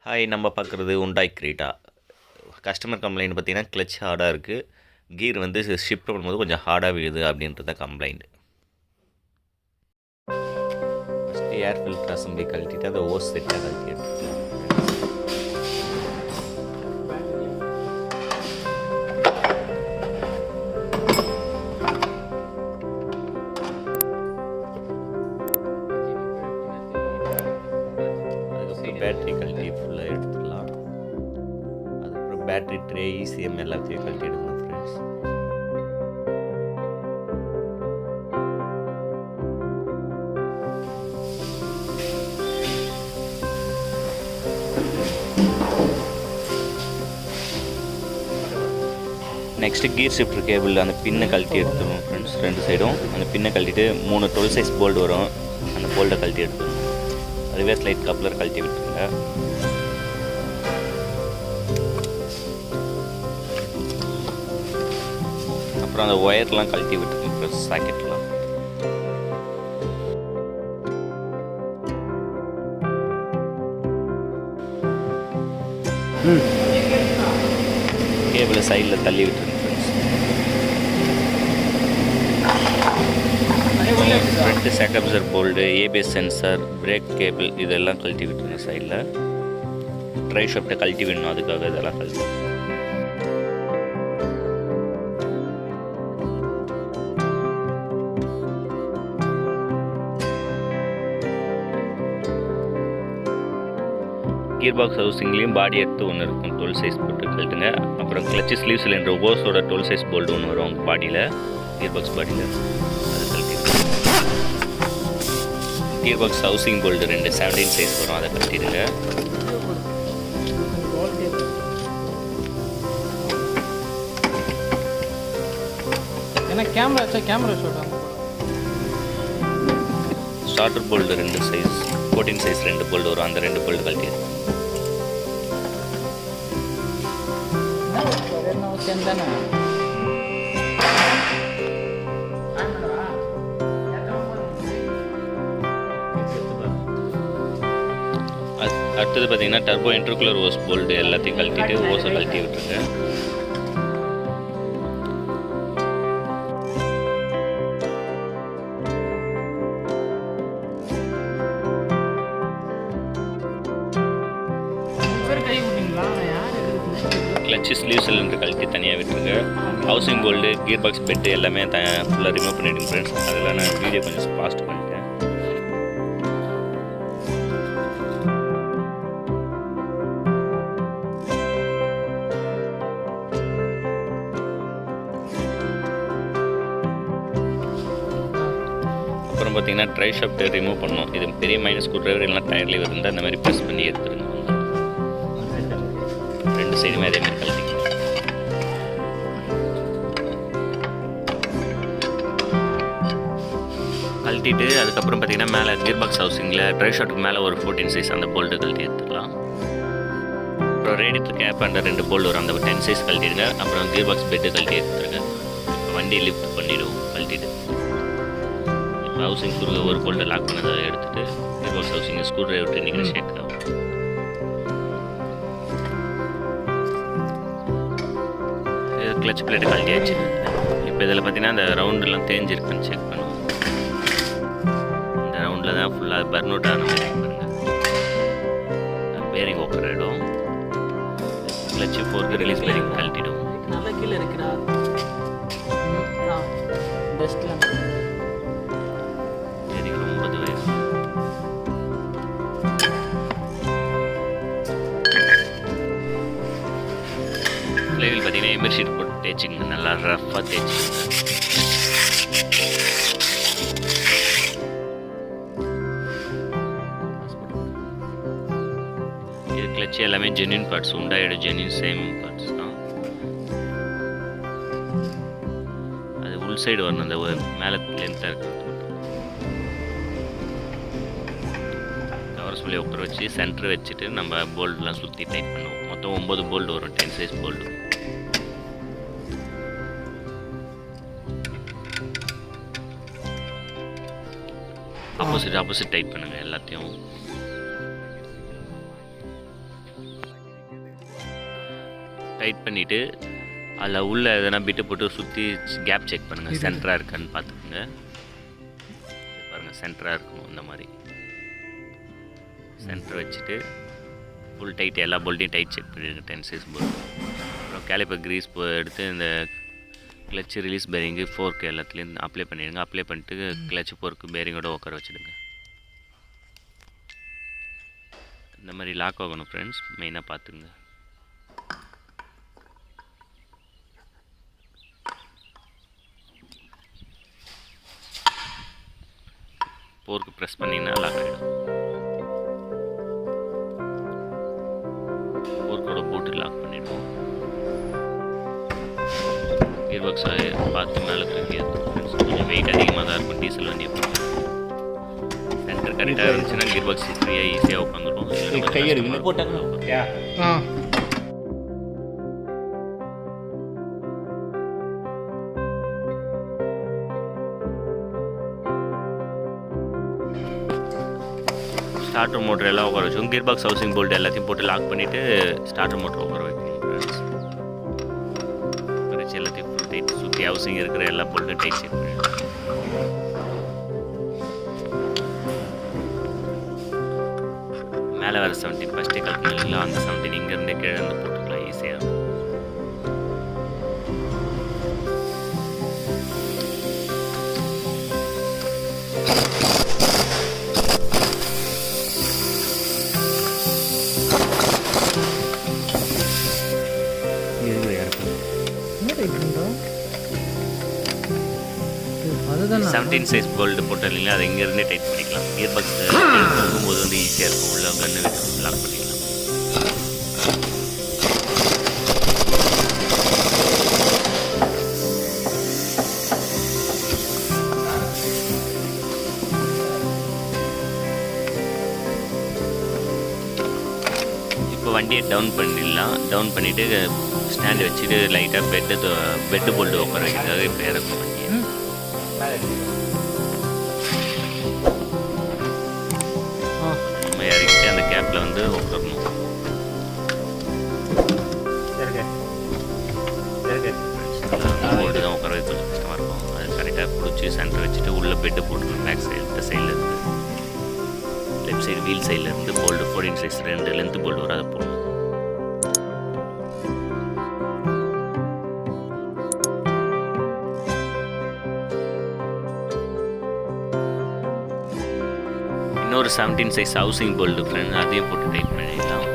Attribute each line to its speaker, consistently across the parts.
Speaker 1: Hi, நம்ம பார்க்குறது உண்டாய் கிரீட்டா. கஸ்டமர் கம்ப்ளைண்ட் பார்த்தீங்கன்னா கிளச் ஹார்டாக இருக்குது, கீர் வந்து ஷிஃப்ட் பண்ணும்போது கொஞ்சம் ஹார்டாக விழுது அப்படின்றத complaint. First air filter assembly கழட்டிட்டு அந்த ஓஸ் செட்டாக கழட்டி எடுத்துக்கலாம். பேட்டரி கழட்டி ஃபுல்லாக எடுத்துக்கலாம். அதுக்கப்புறம் பேட்டரி ட்ரே இசிஎம் எல்லாத்தையும் கழட்டி எடுக்கணும் ஃப்ரெண்ட்ஸ். நெக்ஸ்ட்டு கீர் ஷிஃப்டர் கேபிள் அந்த பின்னை கழட்டி எடுத்துக்கணும் ஃப்ரெண்ட்ஸ். ரெண்டு சைடும் அந்த பின்னை கழட்டிட்டு 3 12 சைஸ் போல்டு வரும், அந்த போல்டை கழட்டி எடுத்துக்கணும். ரிவர்ஸ் லைட் கப்ளர் கழட்டி விட்டுருங்க. அப்புறம் அந்த ஒயர்லாம் கழட்டி விட்டுருங்க சாக்கெட்லாம். கேபிளை சைடில் தள்ளி விட்டுருங்க friends. Front set absorber bolt, ABS sensor, brake cable இதெல்லாம் கழட்டி விட்டுருங்க சைடில். ட்ரை ஷாஃப்ட்டை கழட்டி விடணும், அதுக்காக இதெல்லாம் கழட்டி. கியர் பாக்ஸ் ஹவுசிங்லேயும் பாடி எடுத்து ஒன்று இருக்கும், 12 சைஸ் போட்டு கழட்டுங்க. அப்புறம் கிளச்சு ஸ்லீவ் சிலிண்டர் ஓஸோட 12 சைஸ் போல்டு ஒன்று வரும் அவங்க பாடியில், கியர் பாக்ஸ் பாடியில், அது கழட்டி. Gear box housing bolt 2 17 size வரும், அதை கழட்டிடுங்க. Starter bolt 2 size 14 size 2 bolt வரும், அந்த 2 போல்டு கழட்டிடுங்க. அடுத்தது பார்த்தீங்கன்னா டர்போ இன்டர்குலர் ஓஸ் போல்டு எல்லாத்தையும் கழட்டிட்டு ஓஸை கழட்டி விட்டுருங்க. கிளச்சு ஸ்லீவ் சிலிண்டர் கழட்டி தனியாக விட்டுருங்க. Housing bolt, gear box bed எல்லாமே ஃபுல்லாக ரிமூவ் பண்ணிவிடுங்க ஃப்ரெண்ட்ஸ். அதெல்லாம் நான் வீடியோ கொஞ்சம் ஃபாஸ்ட் பண்ணிட்டேன். அப்புறம் பார்த்தீங்கன்னா ட்ரை ஷாஃப்ட்டை ரிமூவ் பண்ணணும். இது பெரிய மைனஸ் ஸ்க்ரூ டிரைவர் இல்லைனா டயர்லேயே இருந்தால் இந்த மாதிரி ப்ரெஸ் பண்ணி எடுத்துருங்க. ரெண்டு சைடுமே அதே மாதிரி கழட்டிக்கலாம். கழட்டிட்டு அதுக்கப்புறம் பார்த்தீங்கன்னா மேலே கியர் பாக்ஸ் ஹவுசிங்கில் ட்ரை ஷாஃப்ட்டுக்கு மேலே ஒரு 14 சைஸ் அந்த போல்டு கழட்டி எடுத்துக்கலாம். அப்புறம் ரேடியேட்டர் கேப் அந்த 2 போல்டு வரும், அந்த 10 சைஸ் கழட்டிடுங்க. அப்புறம் கியர் பாக்ஸ் பெட்டு கழட்டி எடுத்துருங்க. இப்போ வண்டி லிஃப்ட் பண்ணிவிடுவோம் கழட்டிட்டு. ஹவுசிங் ஸ்க்ரூ ஒரு போல்ட்டை லாக் பண்ணதை எடுத்துகிட்டு gear box housing screw driver டெக்னிக்கில் ஷேக் ஆகும். கிளச் பிளேட்டை கழட்டியாச்சு. இப்போ இதில் பார்த்தீங்கன்னா அந்த ரவுண்டெலாம் தேஞ்சிருக்குன்னு செக் பண்ணுவோம். இந்த ரவுண்டில் தான் ஃபுல்லாக பர்ன் அவுட் ஆன மாதிரி பாருங்கள், பேரிங் ஓப்பர் ஆகிடும். கிளச்சு ஃபோர்க்கு ரிலீஸ் பேரிங் கழட்டிடும்.
Speaker 2: நல்லா கீழே இருக்கிறா பெஸ்ட்டில் ஃப்ளைவீல் பார்த்தீங்கன்னா எமர் ஷீட் போட்டு தேய்ச்சிங்க, நல்லா ரஃப்பாக தேய்ச்சிங்க. இது கிளச்சு எல்லாமே ஜென்யூன் பார்ட்ஸ், உண்டாயோட ஜென்யூன் சேம் பார்ட்ஸ் தான். அது உள் சைடு வரணும், அந்த மேலே லென்த்தாக இருக்கிறது. கவர் சொல்லி உட்கார வச்சு சென்டர் வச்சுட்டு நம்ம போல்டெலாம் சுற்றி டைட் பண்ணுவோம். மொத்தம் 9 போல்டு வரும், 10 சைஸ் போல்டு. ஆப்போசிட் டைப் பண்ணுங்கள் எல்லாத்தையும்.
Speaker 1: டைட் பண்ணிவிட்டு அதில் உள்ள எதனா பிட்டு போட்டு சுற்றி கேப் செக் பண்ணுங்கள், சென்டராக இருக்கான்னு பார்த்துக்குங்க. பாருங்கள் சென்டராக இருக்கணும், இந்த மாதிரி சென்டர் வச்சுட்டு ஃபுல் டைட் எல்லா போல்ட்டையும் டைட் செக் பண்ணிடுங்க 10 சைஸ் போல்ட். அப்புறம் கேலிப்பர் க்ரீஸ் எடுத்து இந்த கிளச்சு ரிலீஸ் பேரிங்கு ஃபோர்க்கு எல்லாத்துலேயும் அப்ளை பண்ணிடுங்க. அப்ளை பண்ணிட்டு கிளச்சு ஃபோர்க்கு பேரிங்கோட உட்கார வச்சுடுங்க. இந்த மாதிரி லாக் ஆகணும் ஃப்ரெண்ட்ஸ், மெயினாக பார்த்துங்க. ஃபோர்க்கு ப்ரெஸ் பண்ணிங்கன்னா லாக் ஆகிடும். ஃபோர்க்கோட போட்டு லாக் பண்ணிவிடுவோம். கியர் பாக்ஸ் பார்த்து மேலே தூக்கி கொஞ்சம் வெயிட் அதிகமாக தான் இருக்கும் டீசல் வண்டியை பொறுத்து. சென்டர் கரெக்டாக இருந்துச்சுன்னா கியர் பாக்ஸ் ஃப்ரீயாக ஈஸியாக உட்காந்துடும். ஸ்டார்டர் மோட்டர் எல்லாம் உட்கார வச்சுக்கோங்க. கியர் பாக்ஸ் ஹவுசிங் போல்ட் எல்லாத்தையும் போட்டு லாக் பண்ணிவிட்டு ஸ்டார்டர் மோட்டர் உட்கார வைக்கணும் ஃப்ரெண்ட்ஸ். வச்சு எல்லாத்தையும் ஃபுல் டைட் சுற்றி ஹவுசிங் இருக்கிற எல்லா போல்ட்டும் டைட் செக் பண்ணிடலாம். மேலே வேறு 17 ஃபஸ்ட்டே கல்பனிங்களா, அந்த 17 இங்கேருந்து கீழே இருந்து போட்டுக்கலாம் ஈஸியாக.
Speaker 3: அதுதான்
Speaker 1: 17 சைஸ் போல்ட் போட்டோம் இல்லைங்களா, அதை இங்கேருந்தே டைட் பண்ணிக்கலாம். கியர் பாக்ஸ் போகும்போது வந்து ஈஸியாக இருக்கும். உள்ள கன்று வச்சு லாக் பண்ணிக்கலாம். இப்போ வண்டியை டவுன் பண்ணிடலாம். டவுன் பண்ணிவிட்டு ஸ்டாண்டு வச்சுட்டு லைட்டாக பெட்டு போல்ட்டு உட்கார வைக்கிறதுக்காக இப்போ இறக்கும் வண்டியை. நம்ம இறக்கிட்டு அந்த கேப்பில் வந்து உட்காரணும். போல்ட்டு தான் உட்கார வைக்க கொஞ்சம் கஷ்டமாக இருக்கும். அது கரெக்டாக பிடிச்சி சென்டர் வச்சுட்டு உள்ளே பெட்டு போட்டுக்கணும். பேக் சைடு இந்த சைடில் இருந்து லெஃப்ட் சைடு வீல் சைடில் இருந்து போல்டு 14 சைஸ் 2 லென்த்து போல்டு வரும், அதை போடணும். இன்னொரு 17 சைஸ் ஹவுசிங் போல்டு ஃப்ரெண்ட், அதையும் போட்டு டைட் பண்ணிடலாம்.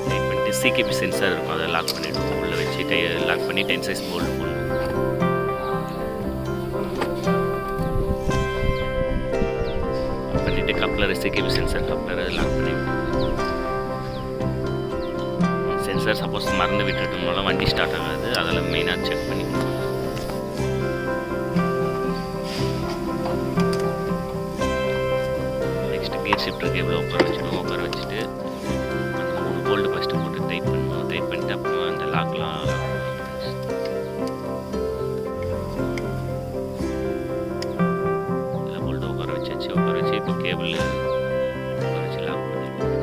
Speaker 1: டைட் பண்ணிட்டு சிகேபி சென்சார் இருக்கும், அதை லாக் பண்ணிவிடுவோம். உள்ளே வச்சு லாக் பண்ணி 10 சைஸ் போல்டு போடணும். பண்ணிவிட்டு கப்ளர் சிகேபி சென்சார் கப்ளர் அதை லாக் பண்ணிவிடுவோம். சென்சார் சப்போஸ் மறந்து விட்டுட்டோம்னால வண்டி ஸ்டார்ட் ஆகாது, அதில் மெயினாக செக் பண்ணிக்கணும். நெக்ஸ்ட் கியர் ஷிஃப்டர் கேபிள் உட்கார வச்சுடுவோம். உட்கார வச்சுட்டு அந்த 3 போல்டு ஃபஸ்ட்டு போட்டு டைட் பண்ணணும். டைட் பண்ணிட்டு அப்புறம் அந்த லாக்லாம் எல்லா போல்டு உட்கார வச்சாச்சு. உட்கார வச்சு இப்போ கேபிள் உட்கார வச்சு லாக் பண்ணிடுவோம்.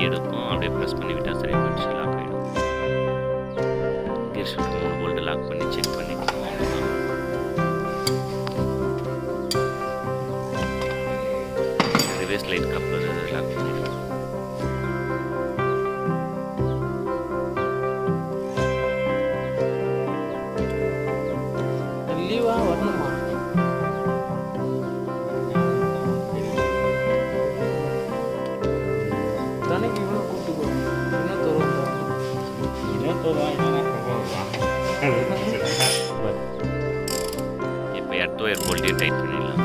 Speaker 1: எடுக்கும் அப்படியே ப்ரெஸ் பண்ணி விட்டால் சரி போயிடுச்சு, லாக் ஆகிடும். கியர் ஷிஃப்ட் 3 போல்ட்டு லாக் பண்ணி செக் பண்ணிக்கணும். ரிவர்ஸ் லைட் கப்ளர் லாக் பண்ணிடுவோம்.
Speaker 3: லீவா வரணுமா?
Speaker 1: இப்போ எர்த் ஒயர் போல்ட்டையும் டைட் பண்ணிடலாம்.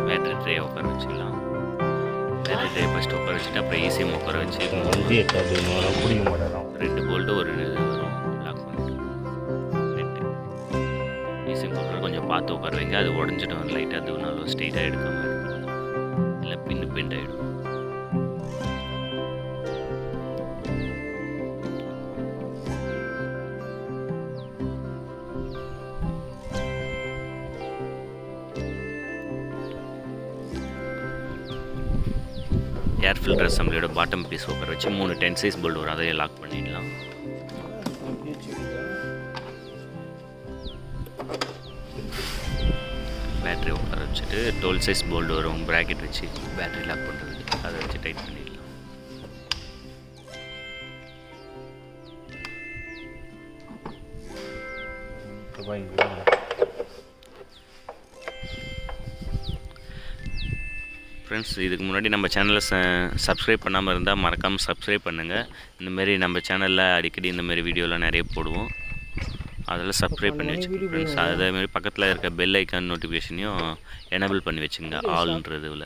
Speaker 1: பேட்டரி ட்ரே உட்கார வச்சுக்கலாம். பேட்டரி ட்ரே ஃபஸ்ட்டு உட்கார வச்சுட்டு அப்புறம் ஈசிஎம் உட்கார வச்சு 2 போல்ட்டு ஒரு இது வரும், லாக் பண்ணிட்டு ஈசிஎம் கப்ளர் கொஞ்சம் பார்த்து உட்கார வைங்க. அது உடஞ்சிடும் லைட்டாக, அது நல்லா ஸ்ட்ரெயிட்டாக எடுக்காமல் இல்லை பின்னு பெண்ட் ஆகிடும். ஏர் ஃபில்டர் அசம்பிளியோட பாட்டம் பீஸ் உட்கார வச்சு 3 10 சைஸ் போல்டு வரும், அதையே லாக் பண்ணிடலாம். பேட்டரி உட்கார வச்சுட்டு 12 சைஸ் போல்டு வரும், ப்ராக்கெட் வச்சு பேட்டரி லாக் பண்ணுறது, அதை வச்சு டைட் பண்ணிடலாம். ஃப்ரெண்ட்ஸ், இதுக்கு முன்னாடி நம்ம சேனலை சப்ஸ்கிரைப் பண்ணாமல் இருந்தால் மறக்காமல் சப்ஸ்கிரைப் பண்ணுங்கள். இந்தமாரி நம்ம சேனலில் அடிக்கடி இந்தமாரி வீடியோலாம் நிறைய போடுவோம், அதெல்லாம் சப்ஸ்கிரைப் பண்ணி வச்சுக்கோங்க ஃப்ரெண்ட்ஸ். அதேமாதிரி பக்கத்தில் இருக்க பெல் ஐக்கான் நோட்டிஃபிகேஷனையும் எனேபிள் பண்ணி வச்சுங்க ஆல்ன்றதுல.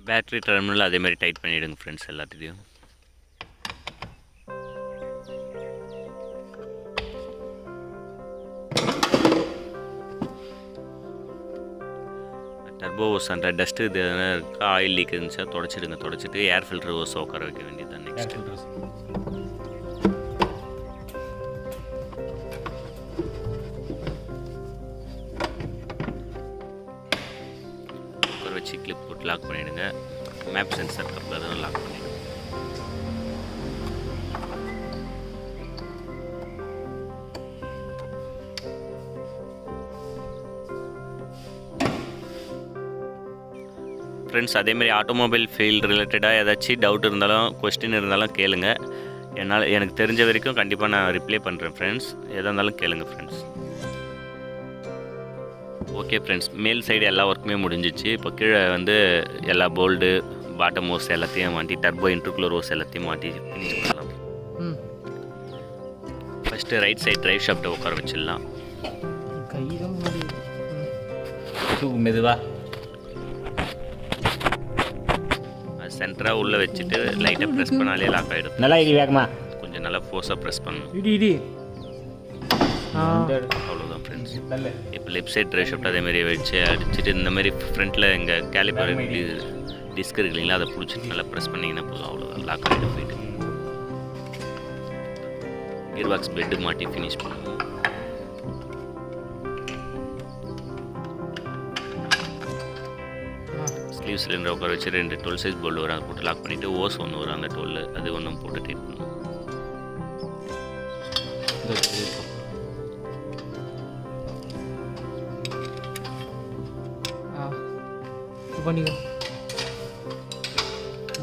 Speaker 1: பேட்ரி டெர்மினல் அதேமாதிரி டைட் பண்ணிவிடுங்க ஃப்ரெண்ட்ஸ் எல்லாத்தையும். டர்போ ஓஸ் அந்த டஸ்ட்டு இது இருக்கா, ஆயில் லீக் இருந்துச்சா தொடச்சிடுங்க. தொடச்சிட்டு ஏர் ஃபில்டர் ஓஸ் உட்கார வைக்க வேண்டியது தான் நெக்ஸ்ட். உட்கார வச்சு கிளிப் போட்டு லாக் பண்ணிவிடுங்க. மேப் சென்சர் கப்பில் தான் லாக் பண்ணிவிடுங்க. ஃப்ரெண்ட்ஸ், அதேமாதிரி ஆட்டோமொபைல் ஃபீல்டு ரிலேட்டடாக ஏதாச்சும் டவுட் இருந்தாலும் கொஸ்டின் இருந்தாலும் கேளுங்க. எனக்கு தெரிஞ்ச வரைக்கும் கண்டிப்பாக நான் ரிப்ளை பண்ணுறேன் ஃப்ரெண்ட்ஸ். எதாக இருந்தாலும் கேளுங்க ஃப்ரெண்ட்ஸ். ஓகே ஃப்ரெண்ட்ஸ், மேல் சைடு எல்லா ஒர்க்குமே முடிஞ்சிச்சு. இப்போ கீழே வந்து எல்லா போல்டு பாட்டம் ஓஸ் எல்லாத்தையும் மாட்டி டர்போ இன்டர்குலர் ஓஸ் எல்லாத்தையும் மாட்டி ஃபினிஷ் பண்ணலாம். ஃபஸ்ட்டு ரைட் சைடு டிரைவ் ஷாஃப்ட்டை உட்கார வச்சிடலாம்.
Speaker 2: மெதுவா
Speaker 1: சென்டராக உள்ளே வச்சுட்டு லைட்டாக ப்ரெஸ் பண்ணாலே லாக் ஆகிடும்.
Speaker 2: நல்லா இடி வேகமா
Speaker 1: கொஞ்சம் நல்லா ஃபோர்ஸாக ப்ரெஸ் பண்ணணும். அவ்வளோதான் ஃப்ரெண்ட்ஸ். இப்போ லெஃப்ட் சைட் ட்ரைவ் ஷாஃப்ட் அதேமாதிரி வச்சு அடிச்சுட்டு இந்தமாதிரி ஃப்ரண்ட்டில் எங்கள் கேலிப்பர் டிஸ்க் இருக்கு இல்லைங்களா, அதை பிடிச்சிட்டு நல்லா ப்ரெஸ் பண்ணிங்கன்னா போதும். அவ்வளோதான், லாக் ஆகிட்டு போயிட்டு கியர் பாக்ஸ் பெட்டு மாட்டி ஃபினிஷ் பண்ணுவோம். ஸ்லீவ் சிலிண்டர் உட்கார வச்சு 2 12 சைஸ் போல்டு வரும், அதை போட்டு லாக் பண்ணிவிட்டு ஓஸ் ஒன்று வரும் அந்த 12, அது ஒன்றும் போட்டு டைட் பண்ணுவோம்.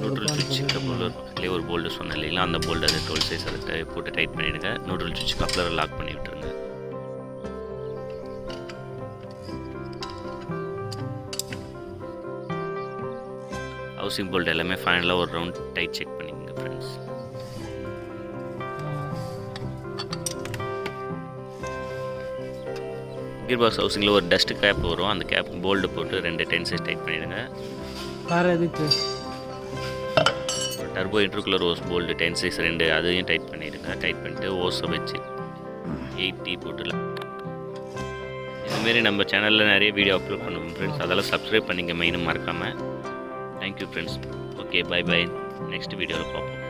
Speaker 1: நியூட்ரல் சுவிட்ச் கப்ளர் பக்கத்துலேயே ஒரு போல்டு சொன்னேன் இல்லைங்களா, அந்த போல்டு அது 12 சைஸ் அதை போட்டு டைட் பண்ணிவிடுங்க. நியூட்ரல் சுவிட்ச் கப்ளரை லாக் பண்ணி விட்டுருங்க. ஹவுசிங் போல்ட் எல்லாமே ஃபைனலாக ஒரு ரவுண்ட் டைட் செக் பண்ணிக்கோங்க ஃப்ரெண்ட்ஸ். கியர் பாக்ஸ் ஹவுசிங்கில் ஒரு டஸ்ட் கேப் வரும், அந்த கேப் போல்டு போட்டு 2 10 சைஸ் டைட் பண்ணிவிடுங்க. டர்போ இன்டர்குலர் ஓஸ் போல்டு 10 சைஸ் 2 அதையும் டைட் பண்ணிவிடுங்க. டைட் பண்ணிவிட்டு ஓஸை வச்சு 8T போட்டுலாம். இதுமாரி நம்ம சேனலில் நிறைய வீடியோ அப்லோட் பண்ணுவோம் ஃப்ரெண்ட்ஸ், அதெல்லாம் சப்ஸ்கிரைப் பண்ணிங்க மெயினும் மறக்காமல். Thank you friends. Okay, bye bye. Next வீடியோவில் பார்ப்போம்.